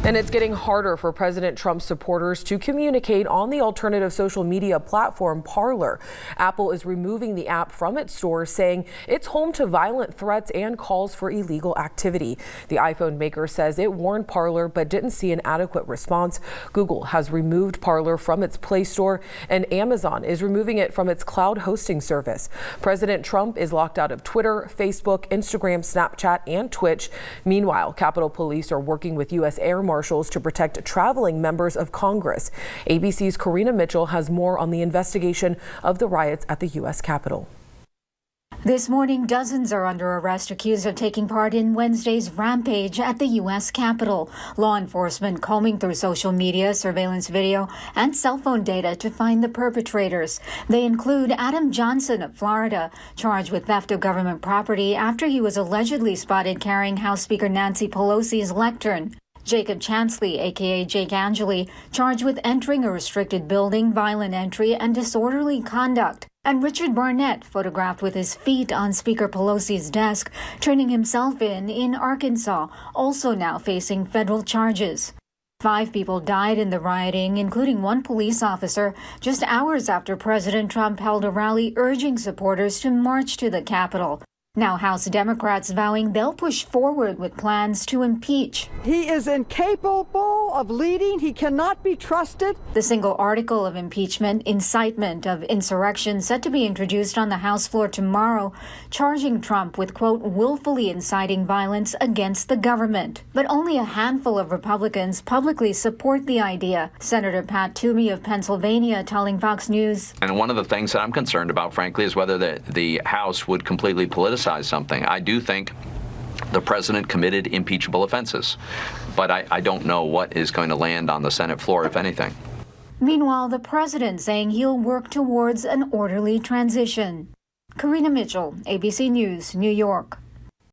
And it's getting harder for President Trump's supporters to communicate on the alternative social media platform Parler. Apple is removing the app from its stores, saying it's home to violent threats and calls for illegal activity. The iPhone maker says it warned Parler but didn't see an adequate response. Google has removed Parler from its Play Store, and Amazon is removing it from its cloud hosting service. President Trump is locked out of Twitter, Facebook, Instagram, Snapchat, and Twitch. Meanwhile, Capitol Police are working with U.S. Air Marshals to protect traveling members of Congress. ABC's Karina Mitchell has more on the investigation of the riots at the U.S. Capitol. This morning, dozens are under arrest accused of taking part in Wednesday's rampage at the U.S. Capitol. Law enforcement combing through social media, surveillance video, and cell phone data to find the perpetrators. They include Adam Johnson of Florida, charged with theft of government property after he was allegedly spotted carrying House Speaker Nancy Pelosi's lectern. Jacob Chansley, a.k.a. Jake Angeli, charged with entering a restricted building, violent entry, and disorderly conduct. And Richard Barnett, photographed with his feet on Speaker Pelosi's desk, turning himself in Arkansas, also now facing federal charges. 5 people died in the rioting, including 1 police officer, just hours after President Trump held a rally urging supporters to march to the Capitol. Now House Democrats vowing they'll push forward with plans to impeach. He is incapable of leading. He cannot be trusted. The single article of impeachment, incitement of insurrection, set to be introduced on the House floor tomorrow, charging Trump with, quote, willfully inciting violence against the government. But only a handful of Republicans publicly support the idea. Senator Pat Toomey of Pennsylvania telling Fox News. And one of the things that I'm concerned about, frankly, is whether the House would completely politicize something. I do think the president committed impeachable offenses, but I don't know what is going to land on the Senate floor, if anything. Meanwhile, the president saying he'll work towards an orderly transition. Karina Mitchell, ABC News, New York.